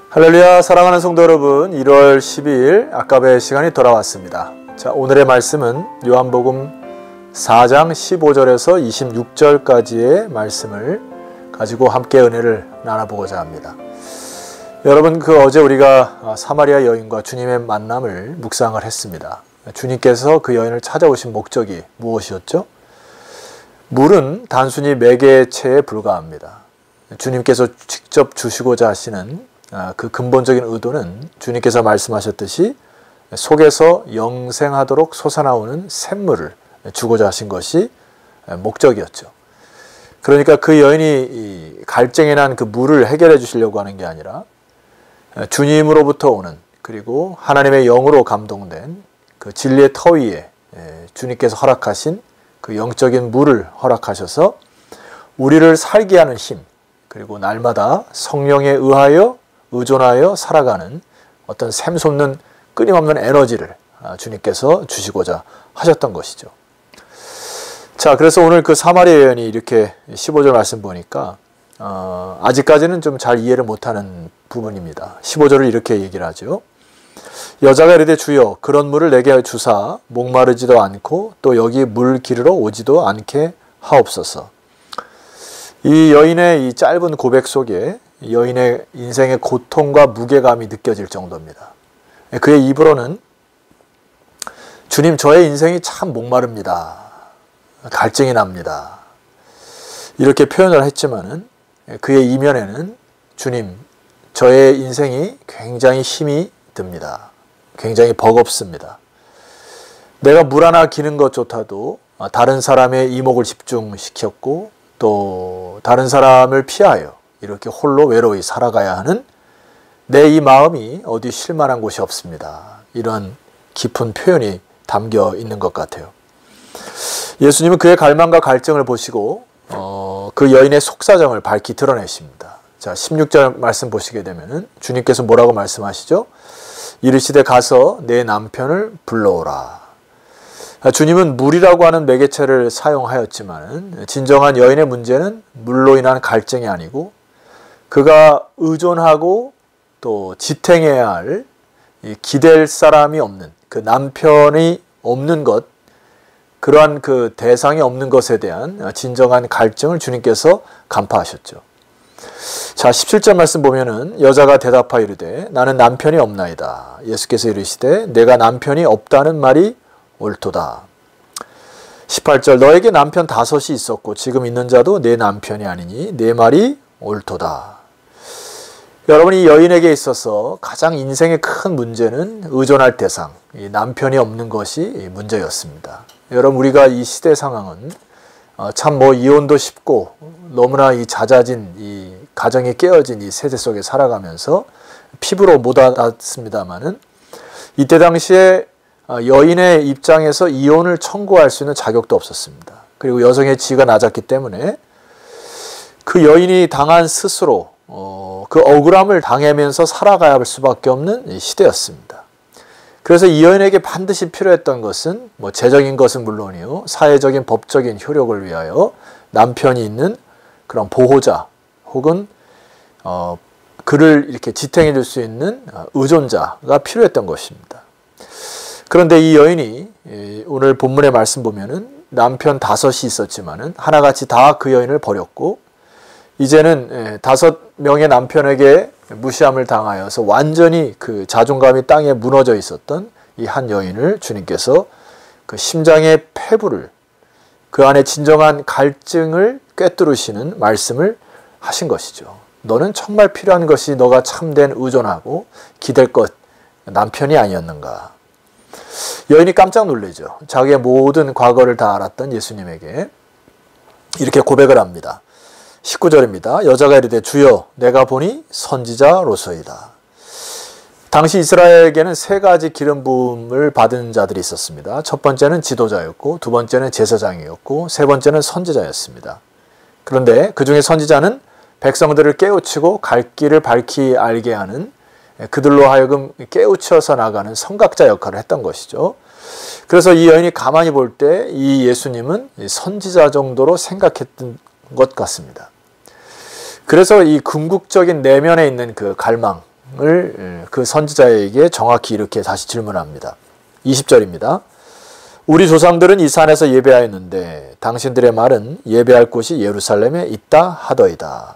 할렐루야, 사랑하는 성도 여러분, 1월 12일 아까베 시간이 돌아왔습니다. 자, 오늘의 말씀은 요한복음 4장 15절에서 26절까지의 말씀을 가지고 함께 은혜를 나눠보고자 합니다. 여러분, 어제 우리가 사마리아 여인과 주님의 만남을 묵상을 했습니다. 주님께서 그 여인을 찾아오신 목적이 무엇이었죠? 물은 단순히 매개체에 불과합니다. 주님께서 직접 주시고자 하시는 그 근본적인 의도는 주님께서 말씀하셨듯이 속에서 영생하도록 솟아나오는 샘물을 주고자 하신 것이 목적이었죠. 그러니까 그 여인이 갈증에 난 그 물을 해결해 주시려고 하는 게 아니라 주님으로부터 오는, 그리고 하나님의 영으로 감동된 그 진리의 터 위에 주님께서 허락하신 그 영적인 물을 허락하셔서 우리를 살게 하는 힘, 그리고 날마다 성령에 의존하여 살아가는 어떤 샘솟는 끊임없는 에너지를 주님께서 주시고자 하셨던 것이죠. 자, 그래서 오늘 그 사마리아 여인이 이렇게 15절 말씀 보니까 아직까지는 좀 잘 이해를 못하는 부분입니다. 15절을 이렇게 얘기를 하죠. 여자가 이르되 주여 그런 물을 내게 주사 목마르지도 않고 또 여기 물 기르러 오지도 않게 하옵소서. 이 여인의 이 짧은 고백 속에 여인의 인생의 고통과 무게감이 느껴질 정도입니다. 그의 입으로는 주님, 저의 인생이 참 목마릅니다. 갈증이 납니다. 이렇게 표현을 했지만은 그의 이면에는 주님, 저의 인생이 굉장히 힘이 듭니다. 굉장히 버겁습니다. 내가 물 하나 기는 것조차도 다른 사람의 이목을 집중시켰고 또 다른 사람을 피하여 이렇게 홀로 외로이 살아가야 하는 내 이 마음이 어디 쉴만한 곳이 없습니다. 이런 깊은 표현이 담겨 있는 것 같아요. 예수님은 그의 갈망과 갈증을 보시고 그 여인의 속사정을 밝히 드러내십니다. 자, 16절 말씀 보시게 되면은 주님께서 뭐라고 말씀하시죠? 이르시되 가서 내 남편을 불러오라. 주님은 물이라고 하는 매개체를 사용하였지만 진정한 여인의 문제는 물로 인한 갈증이 아니고 그가 의존하고 또 지탱해야 할 기댈 사람이 없는 그 남편이 없는 것, 그러한 그 대상이 없는 것에 대한 진정한 갈증을 주님께서 간파하셨죠. 자, 17절 말씀 보면은 여자가 대답하여 이르되 나는 남편이 없나이다. 예수께서 이르시되 내가 남편이 없다는 말이 옳도다. 18절 너에게 남편 5이 있었고 지금 있는 자도 내 남편이 아니니 내 말이 옳도다. 여러분, 이 여인에게 있어서 가장 인생의 큰 문제는 의존할 대상, 이 남편이 없는 것이 문제였습니다. 여러분, 우리가 이 시대 상황은 참 이혼도 쉽고 너무나 이 잦아진 이 가정이 깨어진 이 세대 속에 살아가면서 피부로 못 알았습니다마는 이때 당시에 여인의 입장에서 이혼을 청구할 수 있는 자격도 없었습니다. 그리고 여성의 지위가 낮았기 때문에 그 여인이 당한 스스로 그 억울함을 당하면서 살아가야 할 수밖에 없는 시대였습니다. 그래서 이 여인에게 반드시 필요했던 것은 재적인 것은 물론이요, 사회적인 법적인 효력을 위하여 남편이 있는 그런 보호자 혹은 그를 이렇게 지탱해 줄 수 있는 의존자가 필요했던 것입니다. 그런데 이 여인이 오늘 본문의 말씀 보면은 남편 5이 있었지만은 하나같이 다 그 여인을 버렸고 이제는 5명의 남편에게 무시함을 당하여서 완전히 그 자존감이 땅에 무너져 있었던 이 한 여인을 주님께서 그 심장의 폐부를, 그 안에 진정한 갈증을 꿰뚫으시는 말씀을 하신 것이죠. 너는 정말 필요한 것이 너가 참된 의존하고 기댈 것 남편이 아니었는가. 여인이 깜짝 놀라죠. 자기의 모든 과거를 다 알았던 예수님에게 이렇게 고백을 합니다. 19절입니다. 여자가 이르되 주여 내가 보니 선지자로소이다. 당시 이스라엘에게는 3가지 기름 부음을 받은 자들이 있었습니다. 첫 번째는 지도자였고, 두 번째는 제사장이었고, 세 번째는 선지자였습니다. 그런데 그 중에 선지자는 백성들을 깨우치고 갈 길을 밝히 알게 하는, 그들로 하여금 깨우쳐서 나가는 선각자 역할을 했던 것이죠. 그래서 이 여인이 가만히 볼 때 이 예수님은 선지자 정도로 생각했던 것 같습니다. 그래서 이 궁극적인 내면에 있는 그 갈망, 그 선지자에게 정확히 이렇게 다시 질문합니다. 20절입니다. 우리 조상들은 이 산에서 예배하였는데 당신들의 말은 예배할 곳이 예루살렘에 있다 하더이다.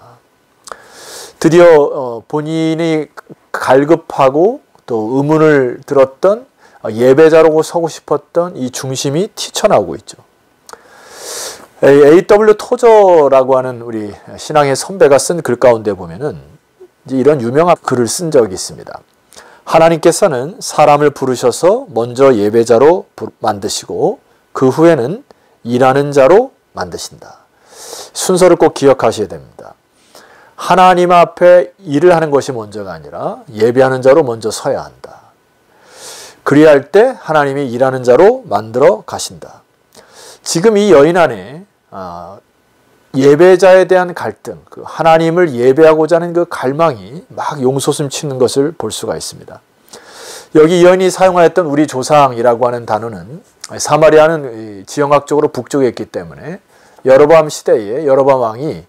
드디어 본인이 갈급하고 또 의문을 들었던 예배자로 서고 싶었던 이 중심이 튀쳐나오고 있죠. A.W. 토저라고 하는 우리 신앙의 선배가 쓴 글 가운데 보면은 이런 유명한 글을 쓴 적이 있습니다. 하나님께서는 사람을 부르셔서 먼저 예배자로 만드시고 그 후에는 일하는 자로 만드신다. 순서를 꼭 기억하셔야 됩니다. 하나님 앞에 일을 하는 것이 먼저가 아니라 예배하는 자로 먼저 서야 한다. 그리할 때 하나님이 일하는 자로 만들어 가신다. 지금 이 여인 안에 예배자에 대한 갈등, 그 하나님을 예배하고자 하는 그 갈망이 막 용솟음치는 것을 볼 수가 있습니다. 여기 이 여인이 사용하였던 우리 조상이라고 하는 단어는 사마리아는 지형학적으로 북쪽에 있기 때문에 여로보암 시대에 여로보암 왕이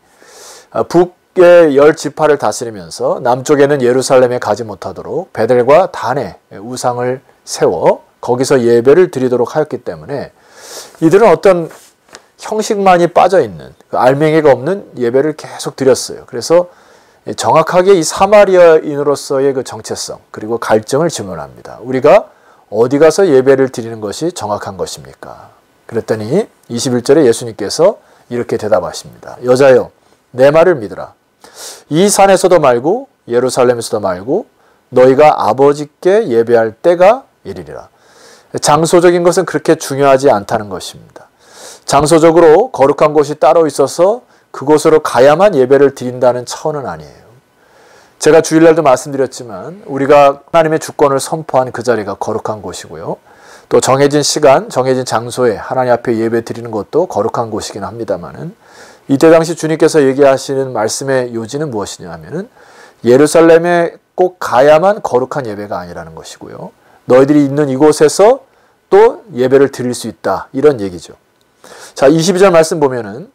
북의 10지파를 다스리면서 남쪽에는 예루살렘에 가지 못하도록 베델과 단에 우상을 세워 거기서 예배를 드리도록 하였기 때문에 이들은 어떤 형식만이 빠져있는 알맹이가 없는 예배를 계속 드렸어요. 그래서 정확하게 이 사마리아인으로서의 그 정체성 그리고 갈증을 질문합니다. 우리가 어디 가서 예배를 드리는 것이 정확한 것입니까? 그랬더니 21절에 예수님께서 이렇게 대답하십니다. 여자여 내 말을 믿으라. 이 산에서도 말고 예루살렘에서도 말고 너희가 아버지께 예배할 때가 이르리라. 장소적인 것은 그렇게 중요하지 않다는 것입니다. 장소적으로 거룩한 곳이 따로 있어서 그곳으로 가야만 예배를 드린다는 차원은 아니에요. 제가 주일날도 말씀드렸지만 우리가 하나님의 주권을 선포한 그 자리가 거룩한 곳이고요. 또 정해진 시간, 정해진 장소에 하나님 앞에 예배 드리는 것도 거룩한 곳이긴 합니다만은 이때 당시 주님께서 얘기하시는 말씀의 요지는 무엇이냐 하면은 예루살렘에 꼭 가야만 거룩한 예배가 아니라는 것이고요. 너희들이 있는 이곳에서 또 예배를 드릴 수 있다. 이런 얘기죠. 자, 22절 말씀 보면은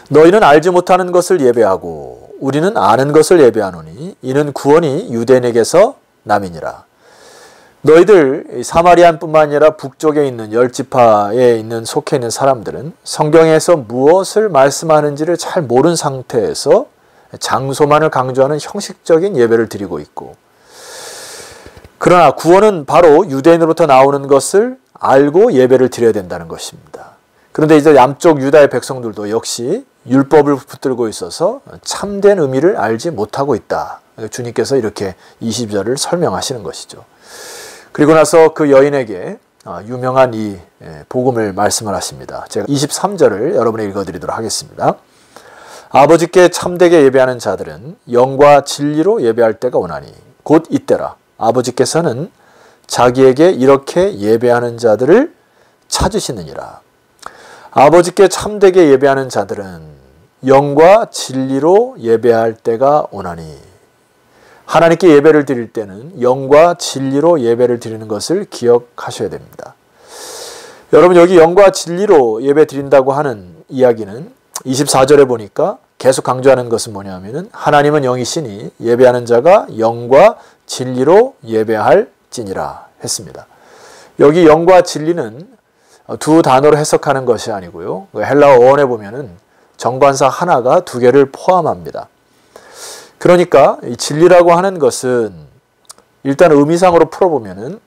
너희는 알지 못하는 것을 예배하고 우리는 아는 것을 예배하노니 이는 구원이 유대인에게서 남이니라. 너희들 사마리아뿐만 아니라 북쪽에 있는 10지파에 있는 속해 있는 사람들은 성경에서 무엇을 말씀하는지를 잘 모르는 상태에서 장소만을 강조하는 형식적인 예배를 드리고 있고 그러나 구원은 바로 유대인으로부터 나오는 것을 알고 예배를 드려야 된다는 것입니다. 그런데 이제 양쪽 유다의 백성들도 역시 율법을 붙들고 있어서 참된 의미를 알지 못하고 있다. 주님께서 이렇게 20절을 설명하시는 것이죠. 그리고 나서 그 여인에게 유명한 이 복음을 말씀을 하십니다. 제가 23절을 여러분에게 읽어드리도록 하겠습니다. 아버지께 참되게 예배하는 자들은 영과 진리로 예배할 때가 오나니 곧 이때라. 아버지께서는 자기에게 이렇게 예배하는 자들을 찾으시느니라. 아버지께 참되게 예배하는 자들은 영과 진리로 예배할 때가 오나니 하나님께 예배를 드릴 때는 영과 진리로 예배를 드리는 것을 기억하셔야 됩니다. 여러분 여기 영과 진리로 예배 드린다고 하는 이야기는 24절에 보니까 계속 강조하는 것은 뭐냐면은 하나님은 영이시니 예배하는 자가 영과 진리로 예배할지니라 했습니다. 여기 영과 진리는 두 단어로 해석하는 것이 아니고요. 헬라어 어원에 보면은 정관사 하나가 두 개를 포함합니다. 그러니까 이 진리라고 하는 것은 일단 의미상으로 풀어보면은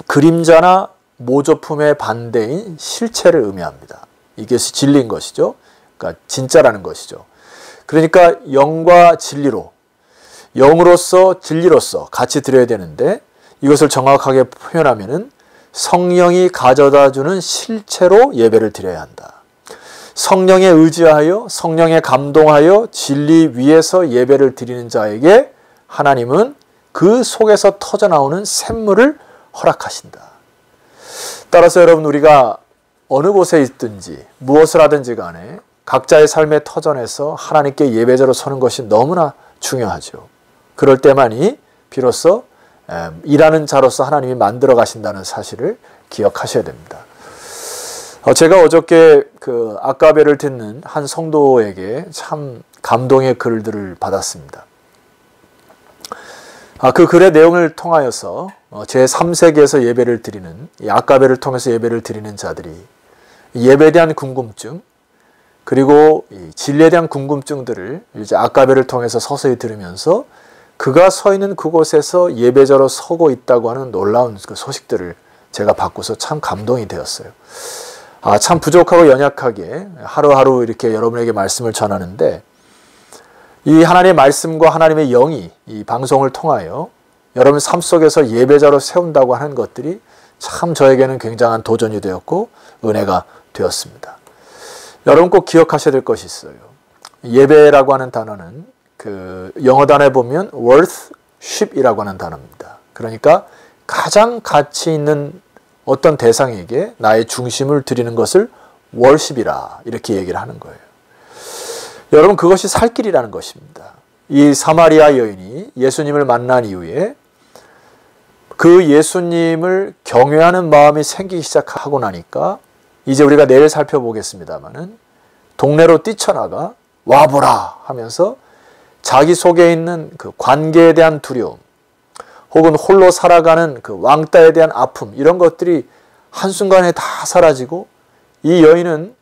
그림자나 모조품의 반대인 실체를 의미합니다. 이것이 진리인 것이죠. 그러니까 진짜라는 것이죠. 그러니까 영과 진리로 영으로서 진리로서 같이 드려야 되는데 이것을 정확하게 표현하면은 성령이 가져다주는 실체로 예배를 드려야 한다. 성령에 의지하여 성령에 감동하여 진리 위에서 예배를 드리는 자에게 하나님은 그 속에서 터져나오는 샘물을 허락하신다. 따라서 여러분 우리가 어느 곳에 있든지 무엇을 하든지 간에 각자의 삶의 터전에서 하나님께 예배자로 서는 것이 너무나 중요하죠. 그럴 때만이 비로소 일하는 자로서 하나님이 만들어 가신다는 사실을 기억하셔야 됩니다. 제가 어저께 그 아까베를 듣는 한 성도에게 참 감동의 글들을 받았습니다. 그 글의 내용을 통하여서 제3세기에서 예배를 드리는, 이 아까베를 통해서 예배를 드리는 자들이 예배에 대한 궁금증, 그리고 이 진리에 대한 궁금증들을 이제 아까베를 통해서 서서히 들으면서 그가 서 있는 그곳에서 예배자로 서고 있다고 하는 놀라운 그 소식들을 제가 받고서 참 감동이 되었어요. 참 부족하고 연약하게 하루하루 이렇게 여러분에게 말씀을 전하는데, 이 하나님의 말씀과 하나님의 영이 이 방송을 통하여 여러분 삶 속에서 예배자로 세운다고 하는 것들이 참 저에게는 굉장한 도전이 되었고 은혜가 되었습니다. 여러분 꼭 기억하셔야 될 것이 있어요. 예배라고 하는 단어는 그 영어 단어에 보면 worship이라고 하는 단어입니다. 그러니까 가장 가치 있는 어떤 대상에게 나의 중심을 드리는 것을 worship이라 이렇게 얘기를 하는 거예요. 여러분 그것이 살 길이라는 것입니다. 이 사마리아 여인이 예수님을 만난 이후에 그 예수님을 경외하는 마음이 생기기 시작하고 나니까 이제 우리가 내일 살펴보겠습니다마는 동네로 뛰쳐나가 와보라 하면서 자기 속에 있는 그 관계에 대한 두려움, 혹은 홀로 살아가는 그 왕따에 대한 아픔, 이런 것들이 한순간에 다 사라지고 이 여인은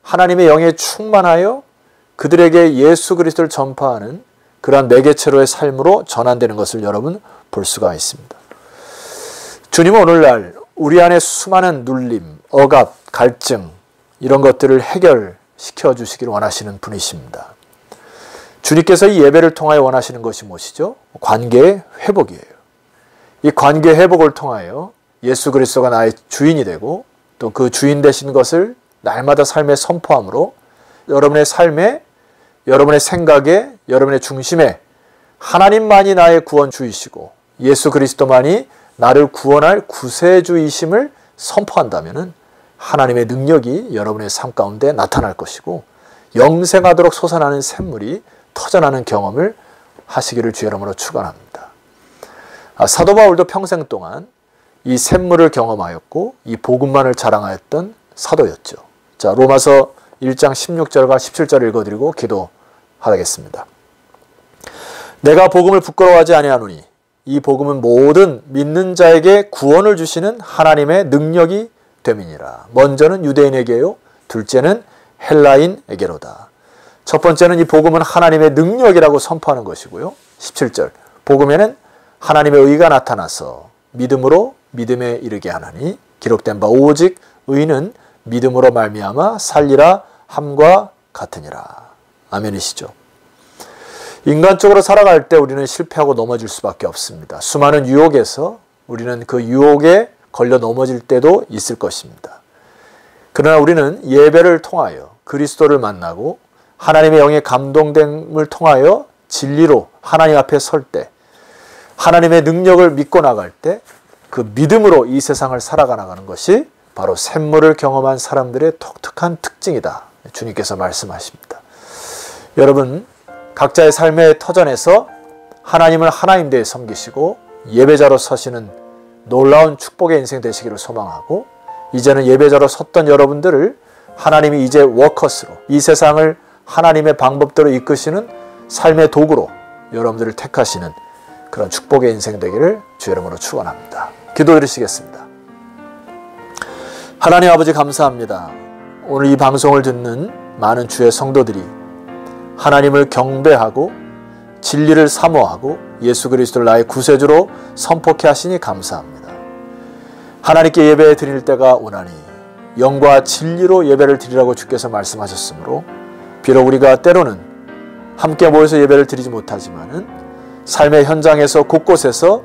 하나님의 영에 충만하여 그들에게 예수 그리스도를 전파하는 그러한 매개체로의 삶으로 전환되는 것을 여러분 볼 수가 있습니다. 주님은 오늘날 우리 안에 수많은 눌림, 억압, 갈증 이런 것들을 해결시켜 주시기를 원하시는 분이십니다. 주님께서 이 예배를 통하여 원하시는 것이 무엇이죠? 관계의 회복이에요. 이 관계 회복을 통하여 예수 그리스도가 나의 주인이 되고 또 그 주인 되신 것을 날마다 삶에 선포함으로 여러분의 삶에, 여러분의 생각에, 여러분의 중심에 하나님만이 나의 구원주이시고 예수 그리스도만이 나를 구원할 구세주이심을 선포한다면 하나님의 능력이 여러분의 삶 가운데 나타날 것이고 영생하도록 솟아나는 샘물이 터져나는 경험을 하시기를 주의 이름으로 축원합니다. 사도 바울도 평생 동안 이 샘물을 경험하였고 이 복음만을 자랑하였던 사도였죠. 자, 로마서 1장 16절과 17절을 읽어드리고 기도하겠습니다. 내가 복음을 부끄러워하지 아니하노니 이 복음은 모든 믿는 자에게 구원을 주시는 하나님의 능력이 됨이니라. 먼저는 유대인에게요, 둘째는 헬라인에게로다. 첫 번째는 이 복음은 하나님의 능력이라고 선포하는 것이고요. 17절 복음에는 하나님의 의가 나타나서 믿음으로 믿음에 이르게 하나니 기록된 바 오직 의는 믿음으로 말미암아 살리라 함과 같으니라. 아멘이시죠? 인간적으로 살아갈 때 우리는 실패하고 넘어질 수밖에 없습니다. 수많은 유혹에서 우리는 그 유혹에 걸려 넘어질 때도 있을 것입니다. 그러나 우리는 예배를 통하여 그리스도를 만나고 하나님의 영의 감동됨을 통하여 진리로 하나님 앞에 설 때, 하나님의 능력을 믿고 나갈 때 그 믿음으로 이 세상을 살아가 나가는 것이 바로 샘물을 경험한 사람들의 독특한 특징이다. 주님께서 말씀하십니다. 여러분 각자의 삶의 터전에서 하나님을 하나님 되어 섬기시고 예배자로 서시는 놀라운 축복의 인생 되시기를 소망하고, 이제는 예배자로 섰던 여러분들을 하나님이 이제 워커스로 이 세상을 하나님의 방법대로 이끄시는 삶의 도구로 여러분들을 택하시는 그런 축복의 인생 되기를 주의 이름으로 축원합니다. 기도드리시겠습니다. 하나님 아버지 감사합니다. 오늘 이 방송을 듣는 많은 주의 성도들이 하나님을 경배하고 진리를 사모하고 예수 그리스도를 나의 구세주로 선포케 하시니 감사합니다. 하나님께 예배 드릴 때가 오나니 영과 진리로 예배를 드리라고 주께서 말씀하셨으므로 비록 우리가 때로는 함께 모여서 예배를 드리지 못하지만은 삶의 현장에서 곳곳에서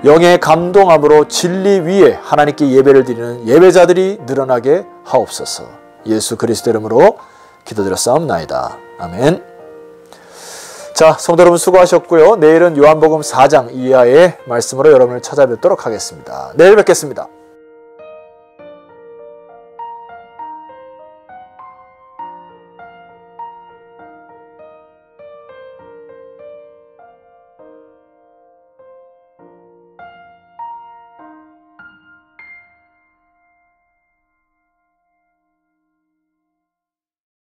영의 감동함으로 진리 위에 하나님께 예배를 드리는 예배자들이 늘어나게 하옵소서. 예수 그리스도 이름으로 기도드렸사옵나이다. 아멘. 자, 성도 여러분 수고하셨고요. 내일은 요한복음 4장 이하의 말씀으로 여러분을 찾아뵙도록 하겠습니다. 내일 뵙겠습니다.